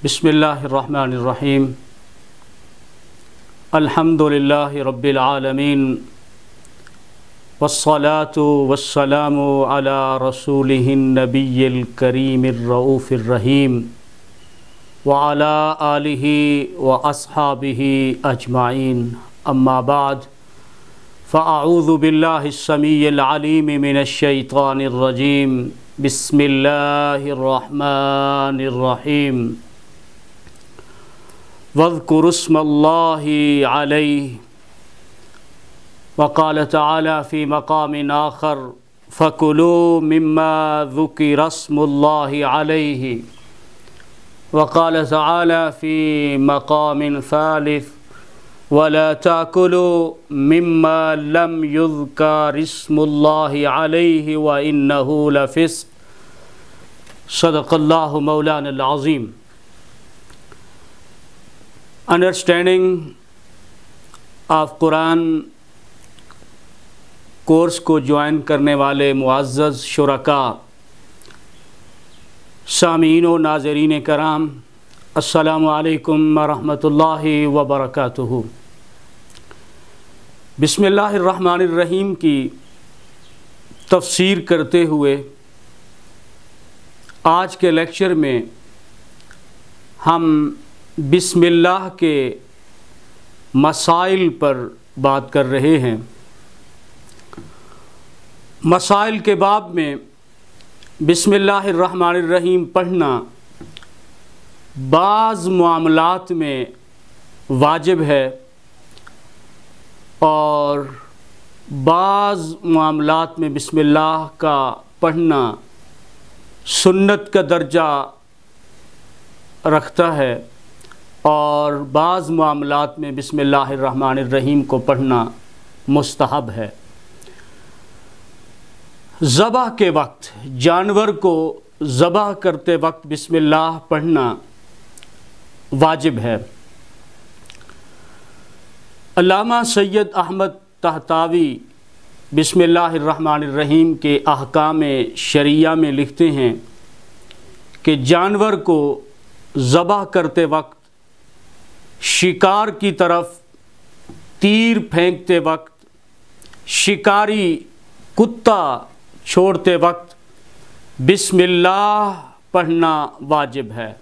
بسم اللہ الرحمن الرحیم الحمد للہ رب العالمین والصلاة والسلام علی رسولہ النبی الکریم الرؤوف الرحیم وعلی آلہ واصحابہ اجمعین اما بعد فاعوذ باللہ السمیع العلیم من الشیطان الرجیم بسم اللہ الرحمن الرحیم وَاذْكُرُوا اسْمَ اللَّهِ عَلَيْهِ وقال تعالی فی مقام آخر فَكُلُوا مِمَّا ذُكِرَ اسْمُ اللَّهِ عَلَيْهِ وقال تعالی فی مقام ثالث وَلَا تَأْكُلُوا مِمَّا لَمْ يُذْكَرِ اسْمُ اللَّهِ عَلَيْهِ وَإِنَّهُ لَفِسْقٌ صدق اللہ مولانا العظیم۔ انڈرسٹینڈنگ آف قرآن کورس کو جوائن کرنے والے معزز شرکاء، سامعین و ناظرین کرام، السلام علیکم ورحمۃ اللہ وبرکاتہ۔ بسم اللہ الرحمن الرحیم کی تفسیر کرتے ہوئے آج کے لیکچر میں ہم بسم اللہ کے مسائل پر بات کر رہے ہیں۔ مسائل کے باب میں بسم اللہ الرحمن الرحیم پڑھنا بعض معاملات میں واجب ہے اور بعض معاملات میں بسم اللہ کا پڑھنا سنت کا درجہ رکھتا ہے اور بعض معاملات میں بسم اللہ الرحمن الرحیم کو پڑھنا مستحب ہے۔ ذبح کے وقت جانور کو ذبح کرتے وقت بسم اللہ پڑھنا واجب ہے۔ علامہ سید احمد طہطاوی بسم اللہ الرحمن الرحیم کے احکام شرعیہ میں لکھتے ہیں کہ جانور کو ذبح کرتے وقت، شکار کی طرف تیر پھینکتے وقت، شکاری کتا چھوڑتے وقت بسم اللہ پڑھنا واجب ہے۔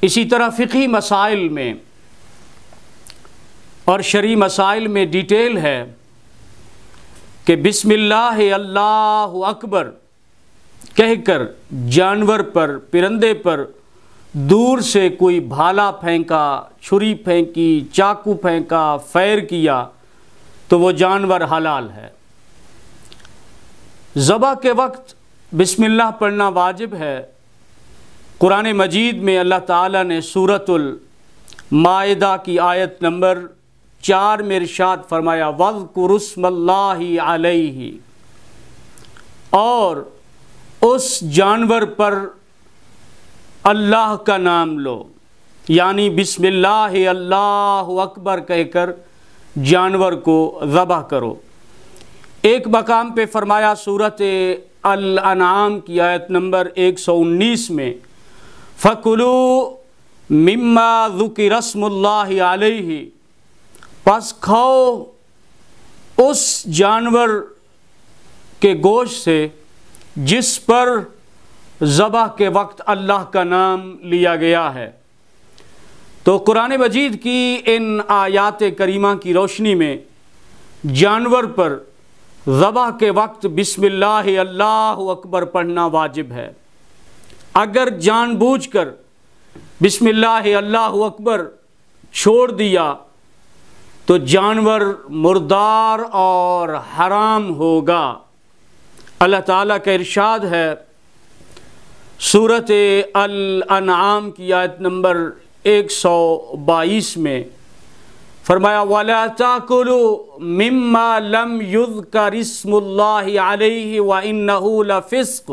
اسی طرح فقہی مسائل میں اور شرعی مسائل میں ڈیٹیل ہے کہ بسم اللہ اللہ اکبر کہہ کر جانور پر، پرندے پر دور سے کوئی بھالا پھینکا، چھری پھینکی، چاقو پھینکا، فیر کیا تو وہ جانور حلال ہے۔ ذبح کے وقت بسم اللہ پڑھنا واجب ہے۔ قرآن مجید میں اللہ تعالیٰ نے سورۃ المائدہ کی آیت نمبر 4 میں ارشاد فرمایا وَاذْكُرُوا اسْمَ اللَّهِ عَلَيْهِ، اور اس جانور پر اللہ کا نام لو، یعنی بسم اللہ اللہ اکبر کہہ کر جانور کو ذبح کرو۔ ایک مقام پہ فرمایا سورۃ الانعام کی آیت نمبر 119 میں فَكُلُوا مِمَّا ذُكِرَ اسْمُ اللَّهِ عَلَيْهِ، پس کھاؤ اس جانور کے گوشت سے جس پر ذبح کے وقت اللہ کا نام لیا گیا ہے۔ تو قرآن مجید کی ان آیات کریمہ کی روشنی میں جانور پر ذبح کے وقت بسم اللہ اللہ اکبر پڑھنا واجب ہے۔ اگر جان بوجھ کر بسم اللہ اللہ اکبر چھوڑ دیا تو جانور مردار اور حرام ہوگا۔ اللہ تعالیٰ کا ارشاد ہے سورۃ الانعام کی آیت نمبر 122 میں فرمایا وَلَا تَأْكُلُوا مِمَّا لَمْ يُذْكَرِ اسْمُ اللَّهِ عَلَيْهِ وَإِنَّهُ لَفِسْقٌ،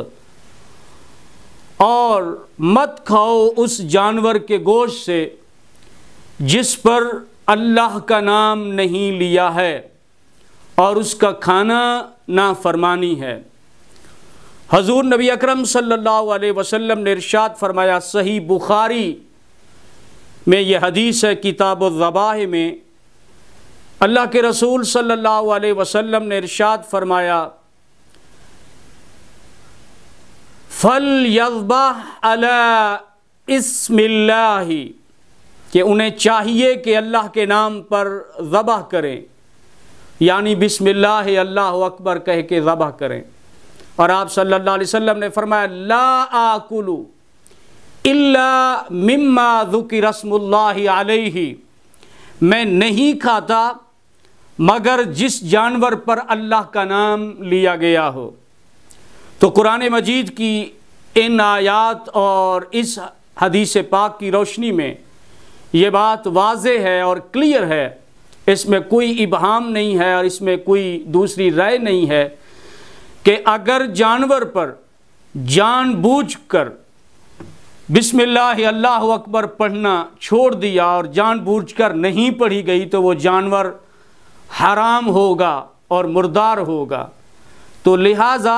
اور مت کھاؤ اس جانور کے گوشت سے جس پر اللہ کا نام نہیں لیا ہے اور اس کا کھانا نافرمانی ہے۔ حضور نبی اکرم صلی اللہ علیہ وسلم نے ارشاد فرمایا، صحیح بخاری میں یہ حدیث ہے، کتاب الذبائح میں اللہ کے رسول صلی اللہ علیہ وسلم نے ارشاد فرمایا، فَلْيَذْبَحْ عَلَىٰ اسْمِ اللَّهِ، کہ انہیں چاہیے کہ اللہ کے نام پر ذبح کریں، یعنی بسم اللہ اللہ اکبر کہہ کے ذبح کریں۔ اور آپ صلی اللہ علیہ وسلم نے فرمایا، لا آکل الا مما ذکر اسم اللہ علیہ، میں نہیں کھاتا مگر جس جانور پر اللہ کا نام لیا گیا ہو۔ تو قرآن مجید کی ان آیات اور اس حدیث پاک کی روشنی میں یہ بات واضح ہے اور کلیئر ہے، اس میں کوئی ابہام نہیں ہے اور اس میں کوئی دوسری رائے نہیں ہے کہ اگر جانور پر جان بوجھ کر بسم اللہ اللہ اکبر پڑھنا چھوڑ دیا اور جان بوجھ کر نہیں پڑھی گئی تو وہ جانور حرام ہوگا اور مردار ہوگا۔ تو لہٰذا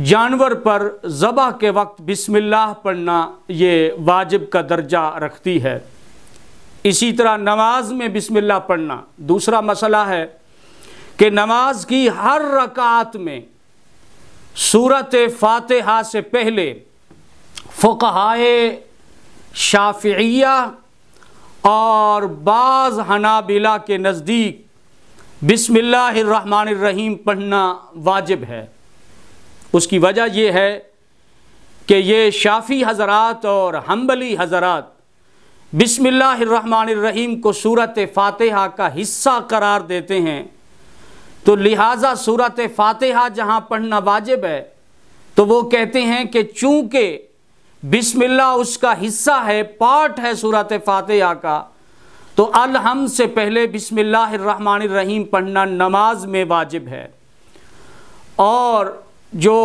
جانور پر ذبح کے وقت بسم اللہ پڑھنا یہ واجب کا درجہ رکھتی ہے۔ اسی طرح نماز میں بسم اللہ پڑھنا دوسرا مسئلہ ہے کہ نماز کی ہر رکعت میں سورۃ فاتحہ سے پہلے فقہائے شافعیہ اور بعض حنابلہ کے نزدیک بسم اللہ الرحمن الرحیم پڑھنا واجب ہے۔ اس کی وجہ یہ ہے کہ یہ شافعی حضرات اور حنبلی حضرات بسم اللہ الرحمن الرحیم کو سورۃ فاتحہ کا حصہ قرار دیتے ہیں، تو لہٰذا سورۃ فاتحہ جہاں پڑھنا واجب ہے تو وہ کہتے ہیں کہ چونکہ بسم اللہ اس کا حصہ ہے، پارٹ ہے سورۃ فاتحہ کا، تو الحمد سے پہلے بسم اللہ الرحمن الرحیم پڑھنا نماز میں واجب ہے۔ اور جو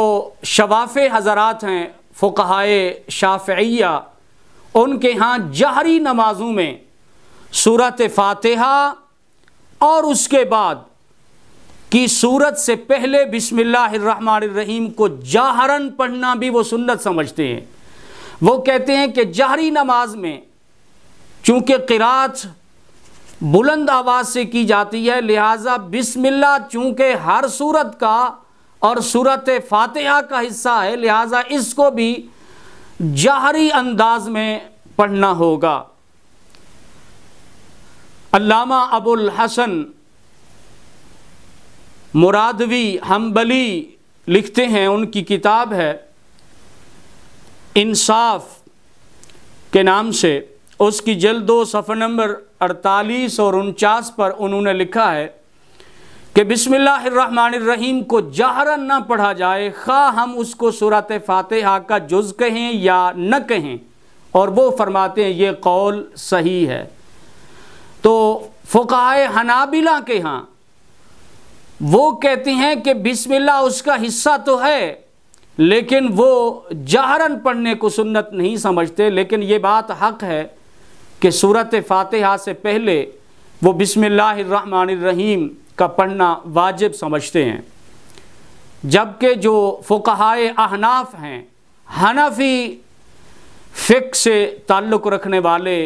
شوافع حضرات ہیں فقہائے شافعیہ، ان کے ہاں جہری نمازوں میں سورۃ فاتحہ اور اس کے بعد کی سورت سے پہلے بسم اللہ الرحمن الرحیم کو جاہراً پڑھنا بھی وہ سنت سمجھتے ہیں۔ وہ کہتے ہیں کہ جہری نماز میں چونکہ قرات بلند آواز سے کی جاتی ہے، لہٰذا بسم اللہ چونکہ ہر سورت کا اور سورۃ فاتحہ کا حصہ ہے، لہٰذا اس کو بھی جہری انداز میں پڑھنا ہوگا۔ علامہ ابو الحسن مرادوی حنبلی لکھتے ہیں، ان کی کتاب ہے انصاف کے نام سے، اس کی جلد 2 صفحہ نمبر 48 اور 49 پر انہوں نے لکھا ہے کہ بسم اللہ الرحمن الرحیم کو جہراً نہ پڑھا جائے، خواہ ہم اس کو سورۃ فاتحہ کا جز کہیں یا نہ کہیں، اور وہ فرماتے ہیں یہ قول صحیح ہے۔ تو فقہائے حنابلہ کے ہاں وہ کہتے ہیں کہ بسم اللہ اس کا حصہ تو ہے لیکن وہ جہراً پڑھنے کو سنت نہیں سمجھتے، لیکن یہ بات حق ہے کہ سورۃ فاتحہ سے پہلے وہ بسم اللہ الرحمن الرحیم کا پڑھنا واجب سمجھتے ہیں۔ جبکہ جو فقہائے احناف ہیں، حنفی فقہ سے تعلق رکھنے والے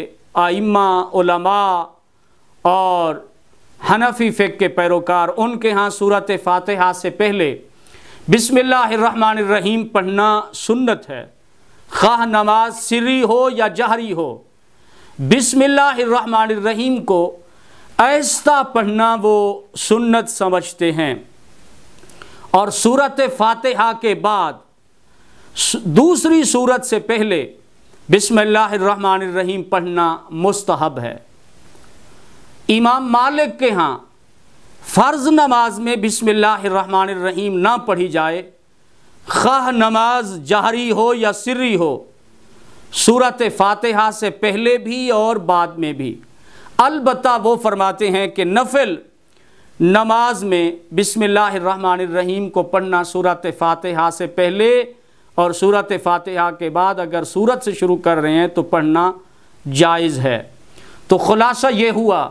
ائمہ علماء اور حنفی فقہ کے پیروکار، ان کے ہاں سورۃ فاتحہ سے پہلے بسم اللہ الرحمن الرحیم پڑھنا سنت ہے، خواہ نماز سری ہو یا جہری ہو۔ بسم اللہ الرحمن الرحیم کو آہستہ پڑھنا وہ سنت سمجھتے ہیں، اور سورۃ فاتحہ کے بعد دوسری سورت سے پہلے بسم اللہ الرحمن الرحیم پڑھنا مستحب ہے۔ امام مالک کے ہاں فرض نماز میں بسم اللہ الرحمن الرحیم نہ پڑھی جائے، خواہ نماز جہری ہو یا سری ہو، سورۃ فاتحہ سے پہلے بھی اور بعد میں بھی۔ البتہ وہ فرماتے ہیں کہ نفل نماز میں بسم اللہ الرحمن الرحیم کو پڑھنا سورۃ فاتحہ سے پہلے اور سورۃ فاتحہ کے بعد اگر سورت سے شروع کر رہے ہیں تو پڑھنا جائز ہے۔ تو خلاصہ یہ ہوا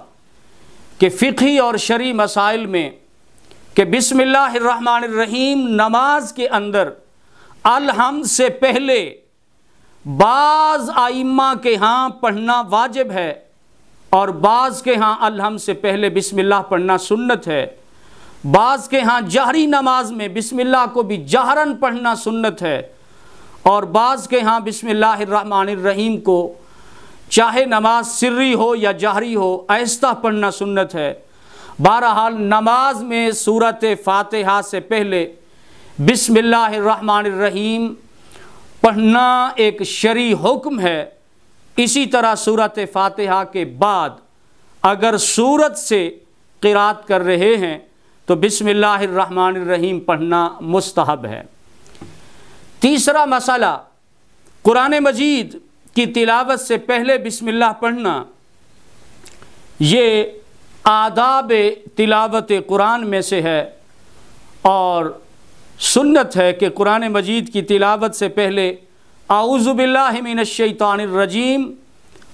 کہ فقہی اور شرعی مسائل میں کہ بسم اللہ الرحمن الرحیم نماز کے اندر الحمد سے پہلے بعض ائمہ کے ہاں پڑھنا واجب ہے اور بعض کے ہاں الحمد سے پہلے بسم اللہ پڑھنا سنت ہے. بعض کے ہاں جہری نماز میں بسم اللہ کو بھی جہراً پڑھنا سنت ہے اور بعض کے ہاں بسم اللہ الرحمن الرحیم کو چاہے نماز سری ہو یا جہری ہو آہستہ پڑھنا سنت ہے. بہرحال نماز میں سورۃ فاتحہ سے پہلے بسم اللہ الرحمن الرحیم پڑھنا ایک شرعی حکم ہے. اسی طرح سورۃ فاتحہ کے بعد اگر سورت سے قرات کر رہے ہیں تو بسم اللہ الرحمن الرحیم پڑھنا مستحب ہے. تیسرا مسئلہ، قرآن مجید کی تلاوت سے پہلے بسم اللہ پڑھنا یہ آداب تلاوت قرآن میں سے ہے اور سنت ہے کہ قرآن مجید کی تلاوت سے پہلے اعوذ باللہ من الشیطان الرجیم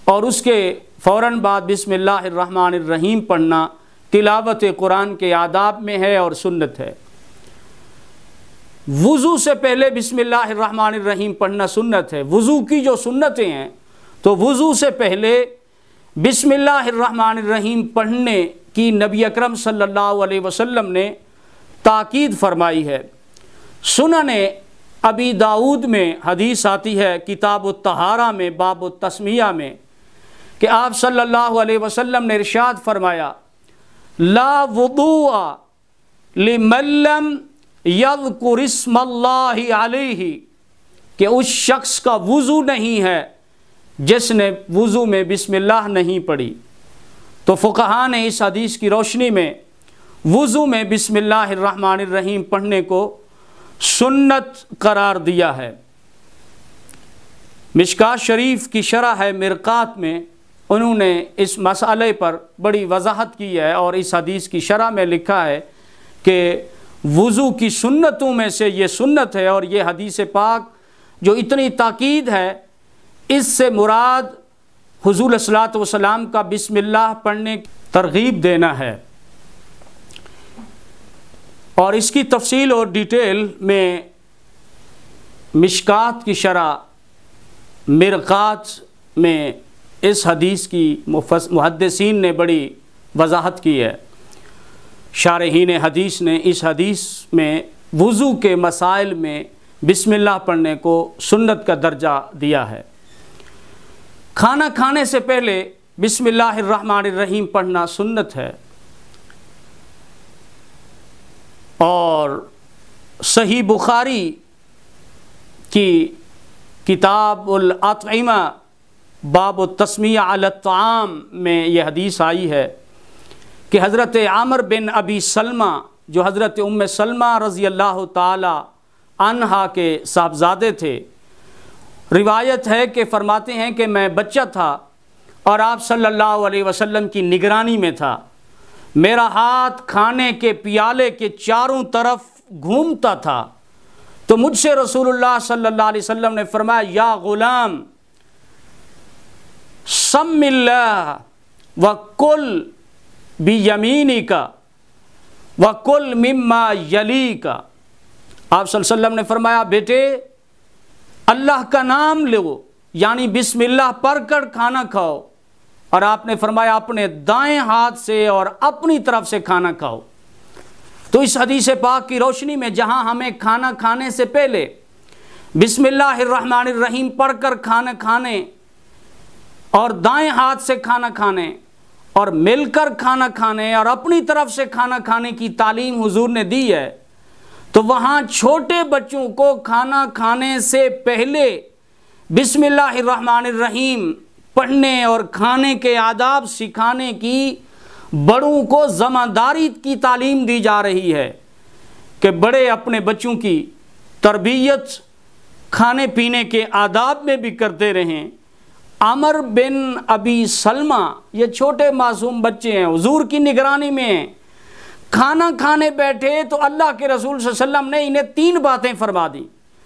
اور اس کے فوراً بعد بسم اللہ الرحمن الرحیم پڑھنا تلاوت قرآن کے آداب میں ہے اور سنت ہے. وضو سے پہلے بسم اللہ الرحمن الرحیم پڑھنا سنت ہے. وضو کی جو سنتیں ہیں تو وضو سے پہلے بسم اللہ الرحمن الرحیم پڑھنے کی نبی اکرم صلی اللہ علیہ وسلم نے تاکید فرمائی ہے. سنن ابی داؤد میں حدیث آتی ہے کتاب الطہارہ میں باب التسمیہ میں کہ آپ صلی اللہ علیہ وسلم نے ارشاد فرمایا لا وضوء لمن لم یذکر اسم اللہ علیہ، کہ اس شخص کا وضو نہیں ہے جس نے وضو میں بسم اللہ نہیں پڑھی. تو فقہاء نے اس حدیث کی روشنی میں وضو میں بسم اللہ الرحمن الرحیم پڑھنے کو سنت قرار دیا ہے. مشکات شریف کی شرح ہے مرقات میں انہوں نے اس مسئلے پر بڑی وضاحت کی ہے اور اس حدیث کی شرح میں لکھا ہے کہ وضو کی سنتوں میں سے یہ سنت ہے اور یہ حدیث پاک جو اتنی تاکید ہے اس سے مراد حضور صلی اللہ علیہ وسلم کا بسم اللہ پڑھنے کی ترغیب دینا ہے. اور اس کی تفصیل اور ڈیٹیل میں مشکات کی شرح مرقات میں اس حدیث کی محدثین نے بڑی وضاحت کی ہے. شارحین حدیث نے اس حدیث میں وضو کے مسائل میں بسم اللہ پڑھنے کو سنت کا درجہ دیا ہے. کھانا کھانے سے پہلے بسم اللہ الرحمن الرحیم پڑھنا سنت ہے اور صحیح بخاری کی کتاب الاطعمہ باب التسمیہ علی الطعام میں یہ حدیث آئی ہے کہ حضرت عامر بن ابی سلمہ جو حضرت ام سلمہ رضی اللہ تعالی عنہا کے صاحبزادے تھے، روایت ہے کہ فرماتے ہیں کہ میں بچہ تھا اور آپ صلی اللہ علیہ وسلم کی نگرانی میں تھا. میرا ہاتھ کھانے کے پیالے کے چاروں طرف گھومتا تھا تو مجھ سے رسول اللہ صلی اللہ علیہ وسلم نے فرمایا یا غلام سم اللہ وکل بیمینک وکل مما یلیک. آپ صلی اللہ علیہ وسلم نے فرمایا بیٹے اللہ کا نام لو یعنی بسم اللہ پڑھ کر کھانا کھاؤ، اور آپ نے فرمایا اپنے دائیں ہاتھ سے اور اپنی طرف سے کھانا کھاؤ. تو اس حدیث پاک کی روشنی میں جہاں ہمیں کھانا کھانے سے پہلے بسم اللہ الرحمن الرحیم پڑھ کر کھانا کھانے اور دائیں ہاتھ سے کھانا کھانے اور مل کر کھانا کھانے اور اپنی طرف سے کھانا کھانے کی تعلیم حضور نے دی ہے، تو وہاں چھوٹے بچوں کو کھانا کھانے سے پہلے بسم اللہ الرحمن الرحیم پڑھنے اور کھانے کے آداب سکھانے کی بڑوں کو ذمہ داری کی تعلیم دی جا رہی ہے کہ بڑے اپنے بچوں کی تربیت کھانے پینے کے آداب میں بھی کرتے رہیں. عامر بن ابی سلمہ یہ چھوٹے معصوم بچے ہیں، حضور کی نگرانی میں ہیں، کھانا کھانے بیٹھے تو اللہ کے رسول صلی اللہ علیہ وسلم نے انہیں 3 باتیں فرما دی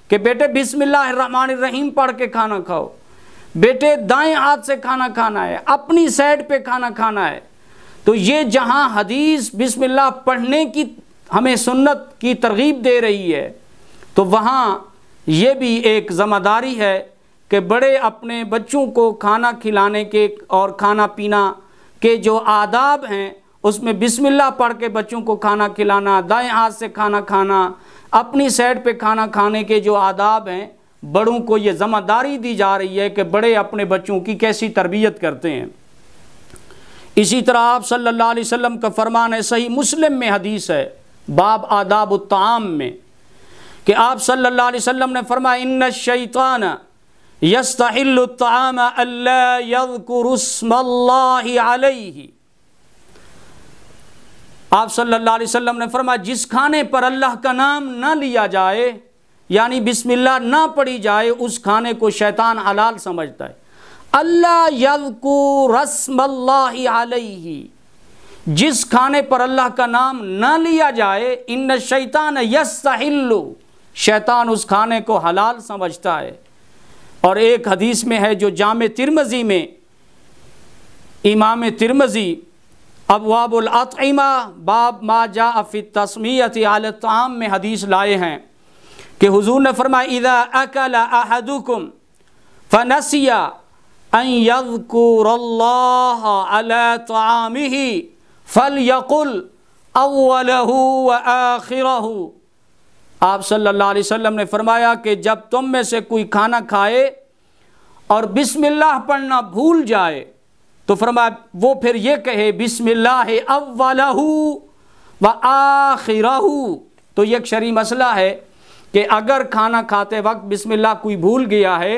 کہ بیٹے بسم اللہ الرحمن الرحیم پڑھ کے کھانا کھاؤ، بیٹے دائیں ہاتھ سے کھانا کھانا ہے، اپنی سائڈ پہ کھانا کھانا ہے. تو یہ جہاں حدیث بسم اللہ پڑھنے کی ہمیں سنت کی ترغیب دے رہی ہے تو وہاں یہ بھی ایک ذمہ داری ہے کہ بڑے اپنے بچوں کو کھانا کھلانے کے اور کھانا پینا کے جو آداب ہیں اس میں بسم اللہ پڑھ کے بچوں کو کھانا کھلانا، دائیں ہاتھ سے کھانا کھانا، اپنی سائڈ پہ کھانا کھانے کے جو آداب ہیں، بڑوں کو یہ ذمہ داری دی جا رہی ہے کہ بڑے اپنے بچوں کی کیسی تربیت کرتے ہیں۔ اسی طرح آپ صلی اللہ علیہ وسلم کا فرمان ہے، صحیح مسلم میں حدیث ہے باب آداب الطعام میں، کہ آپ صلی اللہ علیہ وسلم نے فرمایا ان الشیطان یستحل الطعام الا یذکر اسم اللہ علیہ۔ آپ صلی اللہ علیہ وسلم نے فرمایا جس کھانے پر اللہ کا نام نہ لیا جائے، یعنی بسم اللہ نہ پڑھی جائے، اس کھانے کو شیطان حلال سمجھتا ہے۔ اللہ یذکر اسم اللہ علیہ، جس کھانے پر اللہ کا نام نہ لیا جائے، ان الشیطان یستحل، شیطان اس کھانے کو حلال سمجھتا ہے۔ اور ایک حدیث میں ہے جو جامع ترمذی میں امام ترمذی ابواب الاطعمہ باب ما جاء فی التسمیۃ علی الطعام میں حدیث لائے ہیں کہ حضور نے فرمایا اذا اکل احدکم فنسی ان یذکر اللہ علی طعامہ فلیقل اولہ وآخرہ۔ آپ صلی اللہ علیہ وسلم نے فرمایا کہ جب تم میں سے کوئی کھانا کھائے اور بسم اللہ پڑھنا بھول جائے تو فرمایا وہ پھر یہ کہے بسم اللہ اولہ وآخرہ۔ تو یہ ایک شرعی مسئلہ ہے کہ اگر کھانا کھاتے وقت بسم اللہ کوئی بھول گیا ہے،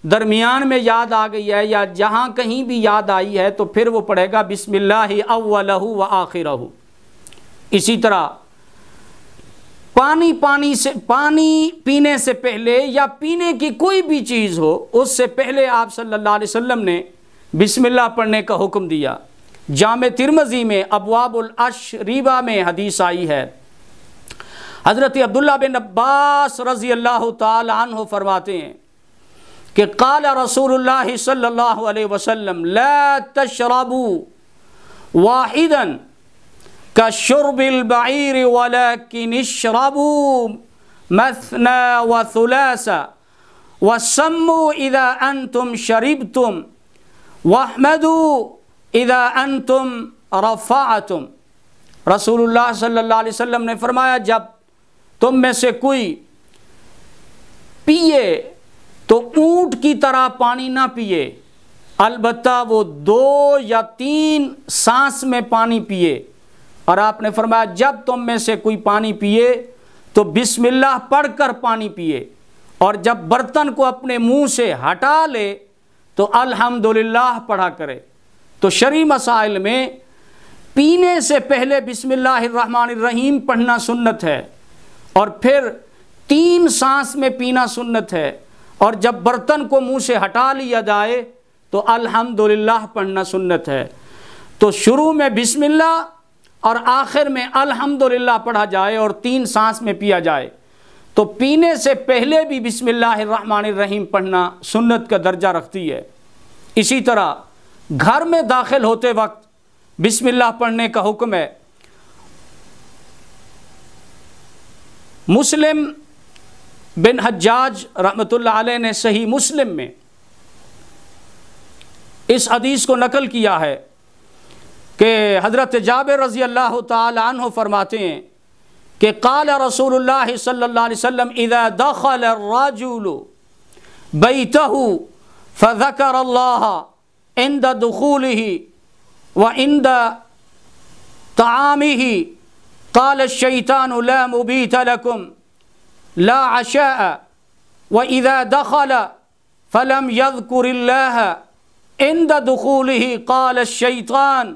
درمیان میں یاد آ گئی ہے یا جہاں کہیں بھی یاد آئی ہے، تو پھر وہ پڑھے گا بسم اللہ اولہ وآخرہ۔ اسی طرح پانی پینے سے پہلے یا پینے کی کوئی بھی چیز ہو، اس سے پہلے آپ صلی اللہ علیہ وسلم نے بسم اللہ پڑھنے کا حکم دیا۔ جامع ترمذی میں ابواب الاشربہ میں حدیث آئی ہے، حضرت عبداللہ بن عباس رضی اللہ تعالی عنہ فرماتے ہیں کہ قال رسول اللہ صلی اللہ علیہ وسلم لا تشربوا واحدا كشرب البعير ولكن اشربوا مثنى وثلاثا وسموا إذا أنتم شربتم واحمدوا إذا أنتم رفعتم۔ رسول اللہ صلی اللہ علیہ وسلم نے فرمایا جب تم میں سے کوئی پیے تو اونٹ کی طرح پانی نہ پیے، البتہ وہ 2 یا 3 سانس میں پانی پیے۔ اور آپ نے فرمایا جب تم میں سے کوئی پانی پیے تو بسم اللہ پڑھ کر پانی پیے، اور جب برتن کو اپنے منہ سے ہٹا لے تو الحمدللہ پڑھا کرے۔ تو شرعی مسائل میں پینے سے پہلے بسم اللہ الرحمن الرحیم پڑھنا سنت ہے، اور پھر 3 سانس میں پینا سنت ہے، اور جب برتن کو منہ سے ہٹا لیا جائے تو الحمدللہ پڑھنا سنت ہے۔ تو شروع میں بسم اللہ اور آخر میں الحمدللہ پڑھا جائے اور 3 سانس میں پیا جائے۔ تو پینے سے پہلے بھی بسم اللہ الرحمن الرحیم پڑھنا سنت کا درجہ رکھتی ہے۔ اسی طرح گھر میں داخل ہوتے وقت بسم اللہ پڑھنے کا حکم ہے۔ مسلم بن حجاج رحمۃ اللہ علیہ نے صحیح مسلم میں اس حدیث کو نقل کیا ہے کہ حضرت جابر رضی اللہ تعالی عنہ فرماتے ہیں کہ قال رسول اللہ صلی اللہ علیہ وسلم اذا دخل الرجل بیتہ فذکر اللہ عند دخولہ وعند طعامہ قال الشیطان لا مبیت لکم لا عشاء واذا دخل فلم یذکر اللہ عند دخولہ قال الشیطان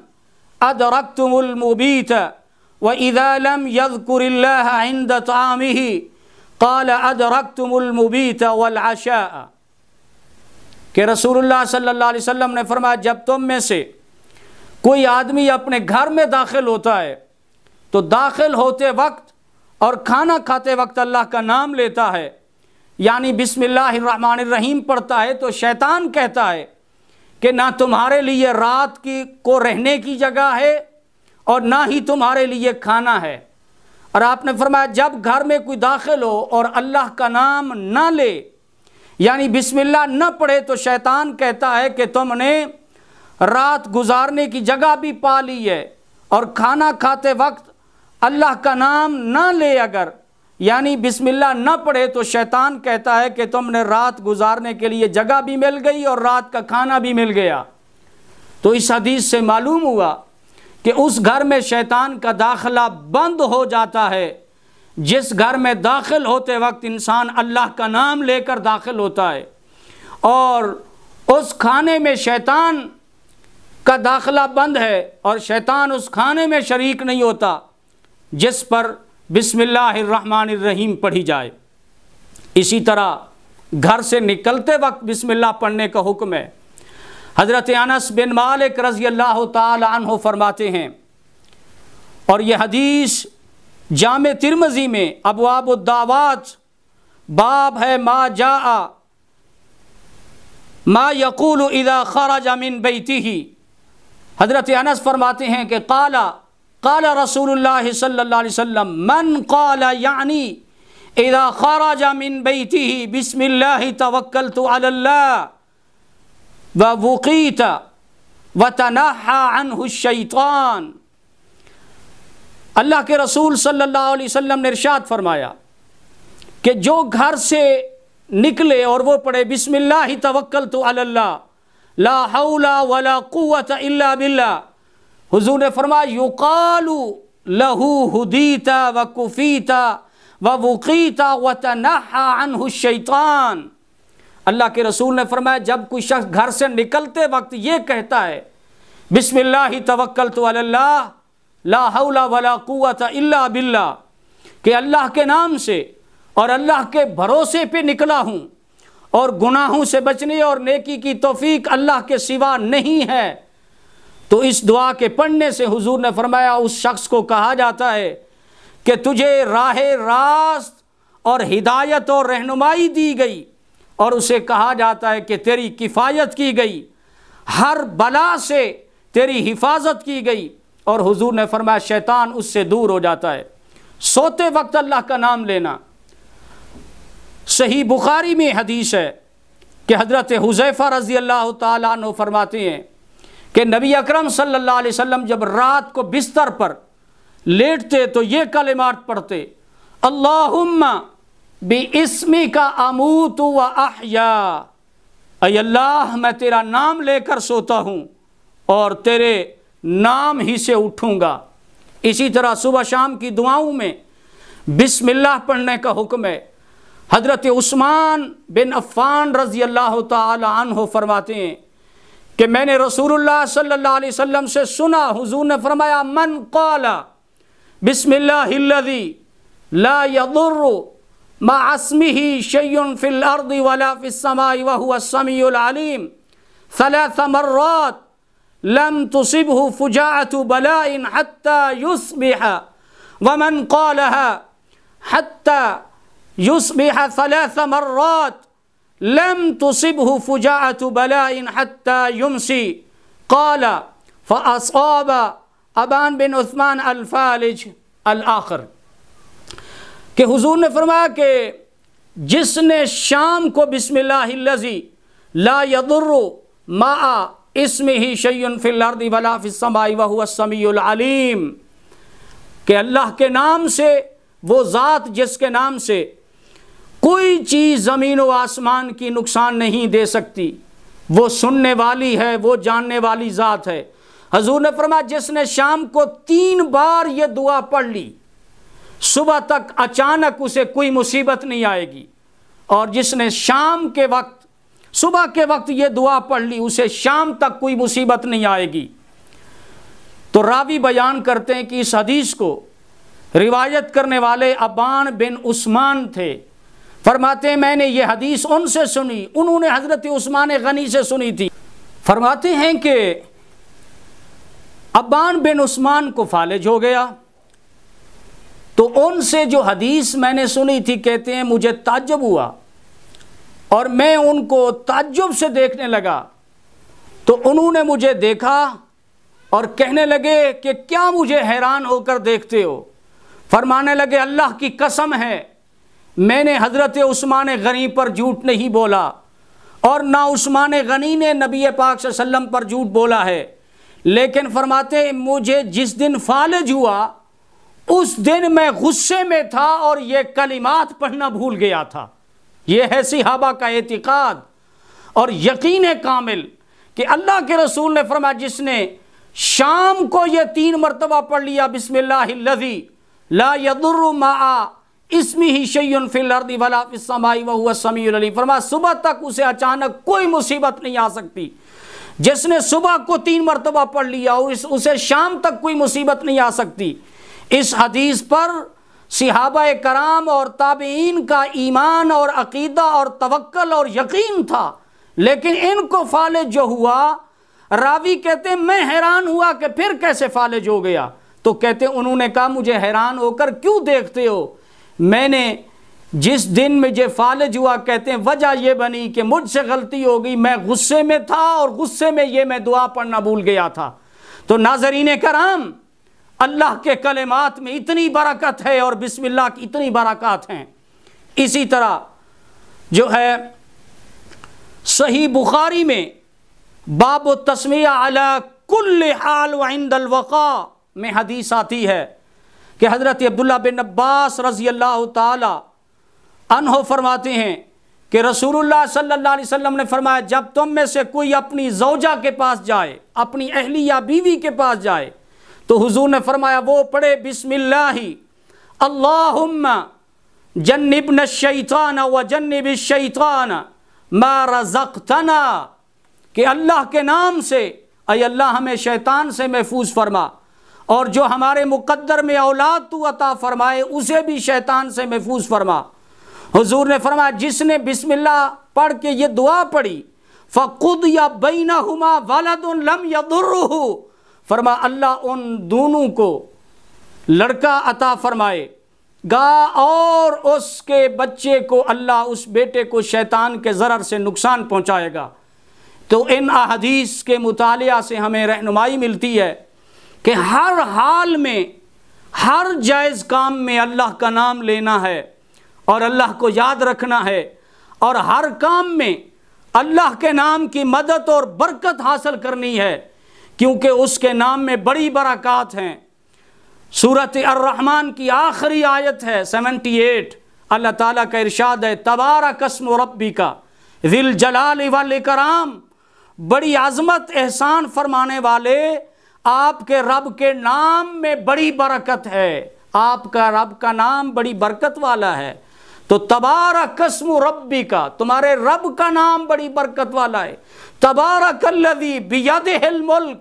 ادرکتم المبیت وَإِذَا لَمْ يَذْكُرِ اللَّهَ عِنْدَ طَعَامِهِ قَالَ أَدْرَكْتُمُ الْمُبِيتَ وَالْعَشَاءَ۔ کہ رسول اللہ صلی اللہ علیہ وسلم نے فرمایا جب تم میں سے کوئی آدمی اپنے گھر میں داخل ہوتا ہے تو داخل ہوتے وقت اور کھانا کھاتے وقت اللہ کا نام لیتا ہے، یعنی بسم اللہ الرحمن الرحیم پڑھتا ہے، تو شیطان کہتا ہے کہ نہ تمہارے لیے رات کو رہنے کی جگہ ہے اور نہ ہی تمہارے لیے کھانا ہے، اور آپ نے فرمایا جب گھر میں کوئی داخل ہو اور اللہ کا نام نہ لے یعنی بسم اللہ نہ پڑھے تو شیطان کہتا ہے کہ تم نے رات گزارنے کی جگہ بھی پا لی ہے، اور کھانا کھاتے وقت اللہ کا نام نہ لے اگر یعنی بسم اللہ نہ پڑھے تو شیطان کہتا ہے کہ تم نے رات گزارنے کے لیے جگہ بھی مل گئی اور رات کا کھانا بھی مل گیا۔ تو اس حدیث سے معلوم ہوا کہ اس گھر میں شیطان کا داخلہ بند ہو جاتا ہے جس گھر میں داخل ہوتے وقت انسان اللہ کا نام لے کر داخل ہوتا ہے، اور اس کھانے میں شیطان کا داخلہ بند ہے اور شیطان اس کھانے میں شریک نہیں ہوتا جس پر بسم اللہ الرحمن الرحیم پڑھی جائے۔ اسی طرح گھر سے نکلتے وقت بسم اللہ پڑھنے کا حکم ہے۔ حضرت انس بن مالک رضی اللہ تعالی عنہ فرماتے ہیں، اور یہ حدیث جامع ترمذی میں ابواب الدعوات باب ہے ما جاء ما یقول اذا خرج من بیتہ۔ حضرت انس فرماتے ہیں کہ قال رسول اللہ صلی اللہ علیہ وسلم من قال یعنی اذا خرج من بیتہ بسم اللہ توکلت علی اللہ ووقیت وتنحى عنہ الشیطان۔ اللہ کے رسول صلی اللہ علیہ وسلم نے ارشاد فرمایا کہ جو گھر سے نکلے اور وہ پڑھے بسم اللہ توکلت علی اللہ لا حول ولا قوة الا باللہ، حضور نے فرمایا یقال لہ ہدیت وکفیت ووقیت وتنحى عنہ الشیطان۔ اللہ کے رسول نے فرمایا جب کوئی شخص گھر سے نکلتے وقت یہ کہتا ہے بسم اللہ توکلت علی اللہ لا حول ولا قوة الا باللہ، کہ اللہ کے نام سے اور اللہ کے بھروسے پہ نکلا ہوں اور گناہوں سے بچنے اور نیکی کی توفیق اللہ کے سوا نہیں ہے، تو اس دعا کے پڑھنے سے حضور نے فرمایا اس شخص کو کہا جاتا ہے کہ تجھے راہ راست اور ہدایت اور رہنمائی دی گئی، اور اسے کہا جاتا ہے کہ تیری کفایت کی گئی، ہر بلا سے تیری حفاظت کی گئی، اور حضور نے فرمایا شیطان اس سے دور ہو جاتا ہے۔ سوتے وقت اللہ کا نام لینا۔ صحیح بخاری میں حدیث ہے کہ حضرت حذیفہ رضی اللہ تعالیٰ عنہ فرماتے ہیں کہ نبی اکرم صلی اللہ علیہ وسلم جب رات کو بستر پر لیٹتے تو یہ کلمات پڑھتے، اللہم بِاسْمِکَ اموت و احیا، اے اللہ میں تیرا نام لے کر سوتا ہوں اور تیرے نام ہی سے اٹھوں گا۔ اسی طرح صبح شام کی دعاؤں میں بسم اللہ پڑھنے کا حکم ہے۔ حضرت عثمان بن عفان رضی اللہ تعالی عنہ فرماتے ہیں کہ میں نے رسول اللہ صلی اللہ علیہ وسلم سے سنا، حضور نے فرمایا من قال بسم اللہ الذی لا يضر مع اسمہ شیء فی الارض ولا فی السماء وهو السمیع العلیم 3 مرات لم تصبه فجاعة بلاء حتى يصبح، ومن قالها حتى يصبح 3 مرات لم تصبه فجاعة بلاء حتى يمسي، قال فأصاب ابان بن عثمان الفالج الآخر۔ کہ حضور نے فرمایا کہ جس نے شام کو بسم اللہ الذی لا يضر مع اسمہ شیء فی الارض ولا فی السماء وهو السمیع العلیم، کہ اللہ کے نام سے، وہ ذات جس کے نام سے کوئی چیز زمین و آسمان کی نقصان نہیں دے سکتی، وہ سننے والی ہے، وہ جاننے والی ذات ہے۔ حضور نے فرمایا جس نے شام کو 3 بار یہ دعا پڑھ لی صبح تک اچانک اسے کوئی مصیبت نہیں آئے گی، اور جس نے شام کے وقت صبح کے وقت یہ دعا پڑھ لی اسے شام تک کوئی مصیبت نہیں آئے گی۔ تو راوی بیان کرتے ہیں کہ اس حدیث کو روایت کرنے والے ابان بن عثمان تھے، فرماتے ہیں میں نے یہ حدیث ان سے سنی، انہوں نے حضرت عثمان غنی سے سنی تھی۔ فرماتے ہیں کہ ابان بن عثمان کو فالج ہو گیا، تو ان سے جو حدیث میں نے سنی تھی کہتے ہیں مجھے تعجب ہوا، اور میں ان کو تعجب سے دیکھنے لگا، تو انہوں نے مجھے دیکھا اور کہنے لگے کہ کیا مجھے حیران ہو کر دیکھتے ہو؟ فرمانے لگے اللہ کی قسم ہے میں نے حضرت عثمان غنی پر جھوٹ نہیں بولا اور نہ عثمان غنی نے نبی پاک صلی اللہ علیہ وسلم پر جھوٹ بولا ہے، لیکن فرماتے ہیں مجھے جس دن فالج ہوا اس دن میں غصے میں تھا اور یہ کلمات پڑھنا بھول گیا تھا۔ یہ ہے صحابہ کا اعتقاد اور یقین کامل کہ اللہ کے رسول نے فرمایا جس نے شام کو یہ 3 مرتبہ پڑھ لیا بسم اللہ الذی لا یضر مع اسمہ شیء فی الارض ولا فی السماء وہو السمیع العلیم، فرمایا صبح تک اسے اچانک کوئی مصیبت نہیں آ سکتی۔ جس نے صبح کو 3 مرتبہ پڑھ لیا اور اسے شام تک کوئی مصیبت نہیں آ سکتی۔ اس حدیث پر صحابہ کرام اور تابعین کا ایمان اور عقیدہ اور توکل اور یقین تھا، لیکن ان کو فالج جو ہوا، راوی کہتے ہیں میں حیران ہوا کہ پھر کیسے فالج ہو گیا، تو کہتے ہیں انہوں نے کہا مجھے حیران ہو کر کیوں دیکھتے ہو، میں نے جس دن مجھے فالج ہوا کہتے ہیں وجہ یہ بنی کہ مجھ سے غلطی ہو گئی، میں غصے میں تھا اور غصے میں یہ میں دعا پڑھنا بھول گیا تھا۔ تو ناظرین کرام، اللہ کے کلمات میں اتنی برکت ہے اور بسم اللہ کی اتنی برکات ہیں۔ اسی طرح جو ہے صحیح بخاری میں باب التسمیہ علی کل حال وعند الوقاء میں حدیث آتی ہے کہ حضرت عبداللہ بن عباس رضی اللہ تعالی عنہ فرماتے ہیں کہ رسول اللہ صلی اللہ علیہ وسلم نے فرمایا جب تم میں سے کوئی اپنی زوجہ کے پاس جائے، اپنی اہلی یا بیوی کے پاس جائے، تو حضور نے فرمایا وہ پڑھے بسم اللہ اللہم جنبنا الشیطان وجنب الشیطان ما رزقتنا، کہ اللہ کے نام سے اے اللہ ہمیں شیطان سے محفوظ فرما اور جو ہمارے مقدر میں اولاد تو عطا فرمائے اسے بھی شیطان سے محفوظ فرما۔ حضور نے فرمایا جس نے بسم اللہ پڑھ کے یہ دعا پڑھی فَقُضْيَ بَيْنَهُمَا وَلَدٌ لَمْ يَضُرُّهُ، فرما اللہ ان دونوں کو لڑکا عطا فرمائے گا اور اس کے بچے کو اللہ اس بیٹے کو شیطان کے ضرر سے نقصان پہنچائے گا۔ تو ان احادیث کے مطالعہ سے ہمیں رہنمائی ملتی ہے کہ ہر حال میں ہر جائز کام میں اللہ کا نام لینا ہے اور اللہ کو یاد رکھنا ہے، اور ہر کام میں اللہ کے نام کی مدد اور برکت حاصل کرنی ہے، کیونکہ اس کے نام میں بڑی برکات ہیں۔ سورۃ الرحمن کی آخری آیت ہے 78، اللہ تعالیٰ کا ارشاد ہے تبارک اسم ربک ذی الجلال والاکرام، بڑی عظمت احسان فرمانے والے آپ کے رب کے نام میں بڑی برکت ہے، آپ کا رب کا نام بڑی برکت والا ہے۔ تو تبارک اسم ربک، تمہارے رب کا نام بڑی برکت والا ہے۔ تبارک الذی بیدہ الملک،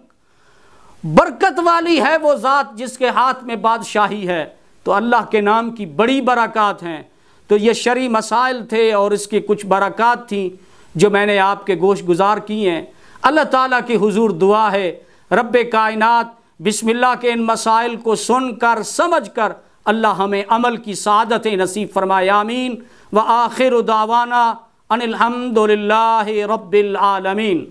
برکت والی ہے وہ ذات جس کے ہاتھ میں بادشاہی ہے۔ تو اللہ کے نام کی بڑی برکات ہیں۔ تو یہ شرعی مسائل تھے اور اس کی کچھ برکات تھیں جو میں نے آپ کے گوش گزار کی ہیں۔ اللہ تعالیٰ کی حضور دعا ہے رب کائنات بسم اللہ کے ان مسائل کو سن کر سمجھ کر اللہ ہمیں عمل کی سعادت نصیب فرمائے، آمین۔ وآخر دعوانا ان الحمد للہ رب العالمین۔